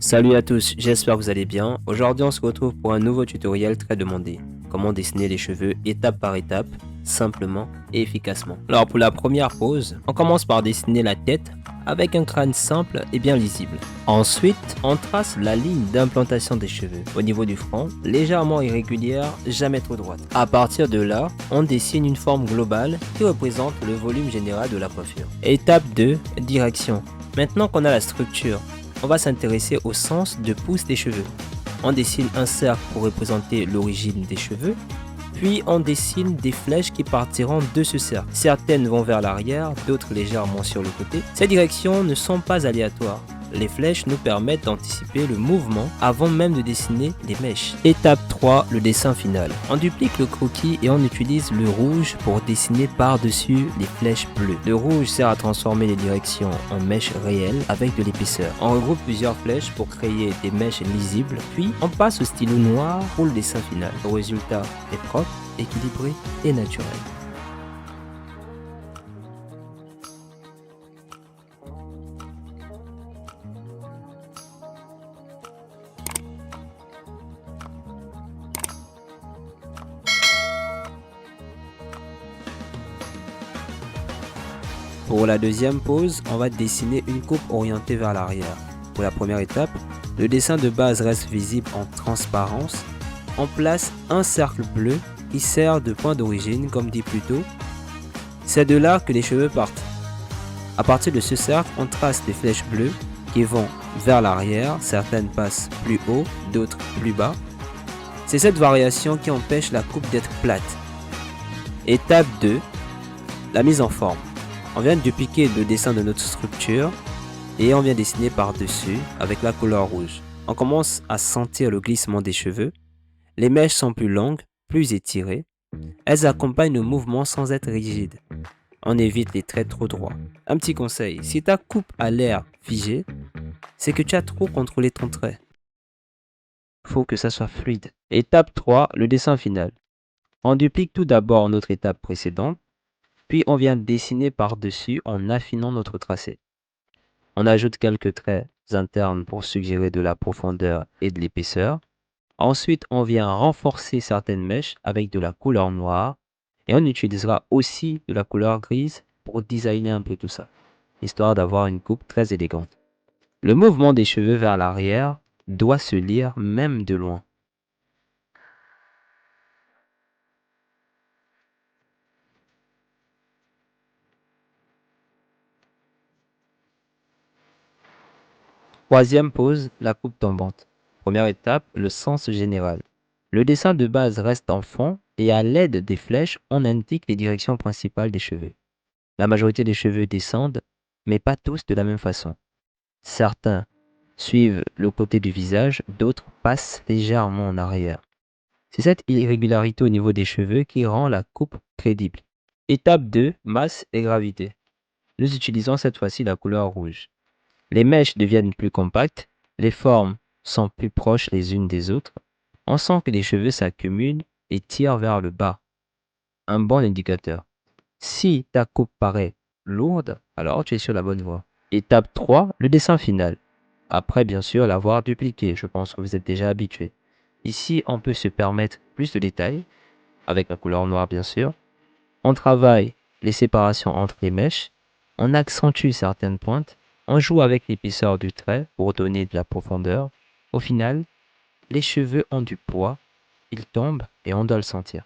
Salut à tous, j'espère que vous allez bien. Aujourd'hui on se retrouve pour un nouveau tutoriel très demandé. Comment dessiner les cheveux étape par étape, simplement et efficacement. Alors pour la première pose, on commence par dessiner la tête avec un crâne simple et bien lisible. Ensuite, on trace la ligne d'implantation des cheveux au niveau du front, légèrement irrégulière, jamais trop droite. À partir de là, on dessine une forme globale qui représente le volume général de la coiffure. Étape 2, direction. Maintenant qu'on a la structure, on va s'intéresser au sens de pousse des cheveux. On dessine un cercle pour représenter l'origine des cheveux, puis on dessine des flèches qui partiront de ce cercle. Certaines vont vers l'arrière, d'autres légèrement sur le côté. Ces directions ne sont pas aléatoires. Les flèches nous permettent d'anticiper le mouvement avant même de dessiner les mèches. Étape 3, le dessin final. On duplique le croquis et on utilise le rouge pour dessiner par-dessus les flèches bleues. Le rouge sert à transformer les directions en mèches réelles avec de l'épaisseur. On regroupe plusieurs flèches pour créer des mèches lisibles, puis on passe au stylo noir pour le dessin final. Le résultat est propre, équilibré et naturel. Pour la deuxième pose, on va dessiner une coupe orientée vers l'arrière. Pour la première étape, le dessin de base reste visible en transparence. On place un cercle bleu qui sert de point d'origine, comme dit plus tôt. C'est de là que les cheveux partent. À partir de ce cercle, on trace des flèches bleues qui vont vers l'arrière. Certaines passent plus haut, d'autres plus bas. C'est cette variation qui empêche la coupe d'être plate. Étape 2, la mise en forme. On vient de dupliquer le dessin de notre structure et on vient dessiner par-dessus avec la couleur rouge. On commence à sentir le glissement des cheveux. Les mèches sont plus longues, plus étirées. Elles accompagnent le mouvement sans être rigides. On évite les traits trop droits. Un petit conseil, si ta coupe a l'air figée, c'est que tu as trop contrôlé ton trait. Faut que ça soit fluide. Étape 3, le dessin final. On duplique tout d'abord notre étape précédente. Puis on vient dessiner par-dessus en affinant notre tracé. On ajoute quelques traits internes pour suggérer de la profondeur et de l'épaisseur. Ensuite, on vient renforcer certaines mèches avec de la couleur noire. Et on utilisera aussi de la couleur grise pour designer un peu tout ça, histoire d'avoir une coupe très élégante. Le mouvement des cheveux vers l'arrière doit se lire même de loin. Troisième pose, la coupe tombante. Première étape, le sens général. Le dessin de base reste en fond et à l'aide des flèches, on indique les directions principales des cheveux. La majorité des cheveux descendent, mais pas tous de la même façon. Certains suivent le côté du visage, d'autres passent légèrement en arrière. C'est cette irrégularité au niveau des cheveux qui rend la coupe crédible. Étape 2, masse et gravité. Nous utilisons cette fois-ci la couleur rouge. Les mèches deviennent plus compactes, les formes sont plus proches les unes des autres. On sent que les cheveux s'accumulent et tirent vers le bas. Un bon indicateur. Si ta coupe paraît lourde, alors tu es sur la bonne voie. Étape 3, le dessin final. Après, bien sûr, l'avoir dupliqué. Je pense que vous êtes déjà habitué. Ici, on peut se permettre plus de détails, avec la couleur noire, bien sûr. On travaille les séparations entre les mèches. On accentue certaines pointes. On joue avec l'épaisseur du trait pour donner de la profondeur. Au final, les cheveux ont du poids, ils tombent et on doit le sentir.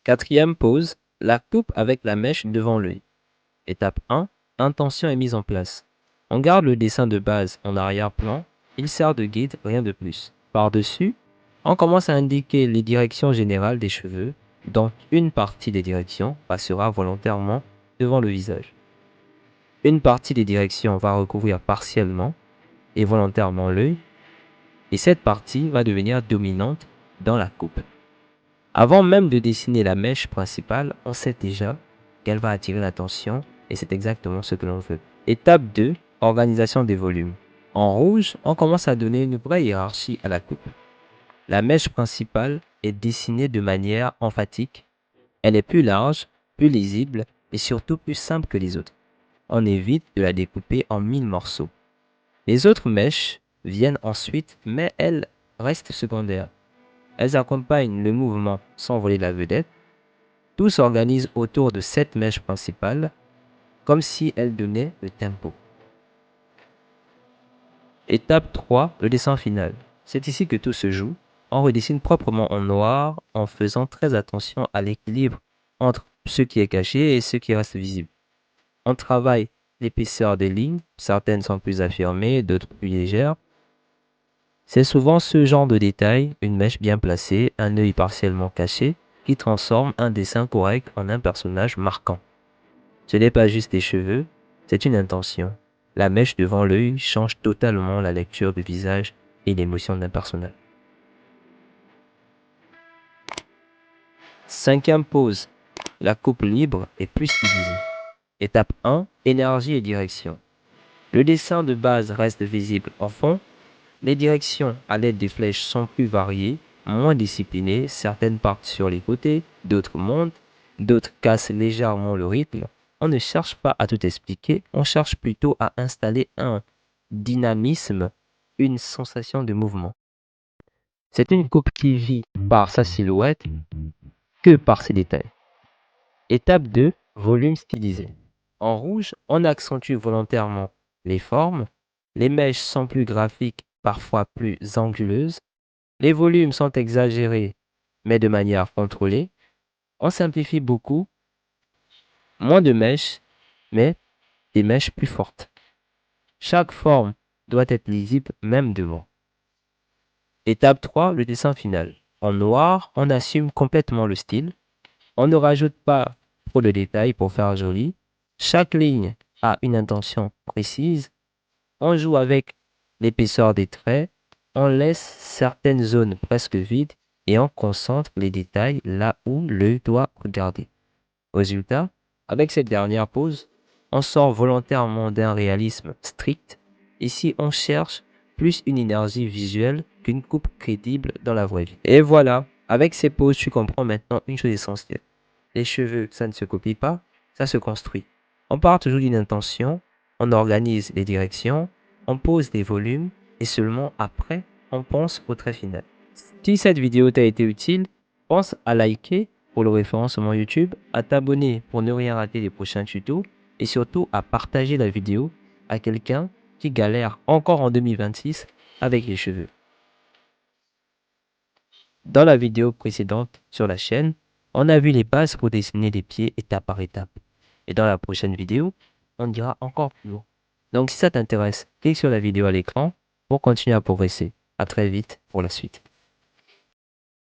Quatrième pose, la coupe avec la mèche devant l'œil. Étape 1, intention est mise en place. On garde le dessin de base en arrière-plan, il sert de guide, rien de plus. Par-dessus, on commence à indiquer les directions générales des cheveux, dont une partie des directions passera volontairement devant le visage. Une partie des directions va recouvrir partiellement et volontairement l'œil, et cette partie va devenir dominante dans la coupe. Avant même de dessiner la mèche principale, on sait déjà qu'elle va attirer l'attention et c'est exactement ce que l'on veut. Étape 2, organisation des volumes. En rouge, on commence à donner une vraie hiérarchie à la coupe. La mèche principale est dessinée de manière emphatique. Elle est plus large, plus lisible et surtout plus simple que les autres. On évite de la découper en 1000 morceaux. Les autres mèches viennent ensuite, mais elles restent secondaires. Elles accompagnent le mouvement sans voler la vedette. Tout s'organise autour de cette mèche principale, comme si elle donnait le tempo. Étape 3, le dessin final. C'est ici que tout se joue. On redessine proprement en noir en faisant très attention à l'équilibre entre ce qui est caché et ce qui reste visible. On travaille l'épaisseur des lignes, certaines sont plus affirmées, d'autres plus légères. C'est souvent ce genre de détail, une mèche bien placée, un œil partiellement caché, qui transforme un dessin correct en un personnage marquant. Ce n'est pas juste des cheveux, c'est une intention. La mèche devant l'œil change totalement la lecture du visage et l'émotion d'un personnage. Cinquième pose, la coupe libre est plus stylisée. Étape 1, énergie et direction. Le dessin de base reste visible en fond. Les directions à l'aide des flèches sont plus variées, moins disciplinées. Certaines partent sur les côtés, d'autres montent, d'autres cassent légèrement le rythme. On ne cherche pas à tout expliquer, on cherche plutôt à installer un dynamisme, une sensation de mouvement. C'est une coupe qui vit par sa silhouette que par ses détails. Étape 2, volume stylisé. En rouge, on accentue volontairement les formes. Les mèches sont plus graphiques, parfois plus anguleuses. Les volumes sont exagérés, mais de manière contrôlée. On simplifie beaucoup. Moins de mèches, mais des mèches plus fortes. Chaque forme doit être lisible même devant. Étape 3, le dessin final. En noir, on assume complètement le style. On ne rajoute pas trop de détails pour faire joli. Chaque ligne a une intention précise. On joue avec l'épaisseur des traits. On laisse certaines zones presque vides et on concentre les détails là où l'œil doit regarder. Résultat, avec cette dernière pose, on sort volontairement d'un réalisme strict. Ici, on cherche plus une énergie visuelle qu'une coupe crédible dans la vraie vie. Et voilà, avec ces poses, tu comprends maintenant une chose essentielle. Les cheveux, ça ne se copie pas, ça se construit. On part toujours d'une intention, on organise les directions, on pose des volumes et seulement après, on pense au trait final. Si cette vidéo t'a été utile, pense à liker pour le référencement YouTube, à t'abonner pour ne rien rater des prochains tutos et surtout à partager la vidéo à quelqu'un qui galère encore en 2026 avec les cheveux. Dans la vidéo précédente sur la chaîne, on a vu les bases pour dessiner les pieds étape par étape. Et dans la prochaine vidéo, on ira encore plus loin. Donc si ça t'intéresse, clique sur la vidéo à l'écran pour continuer à progresser. À très vite pour la suite.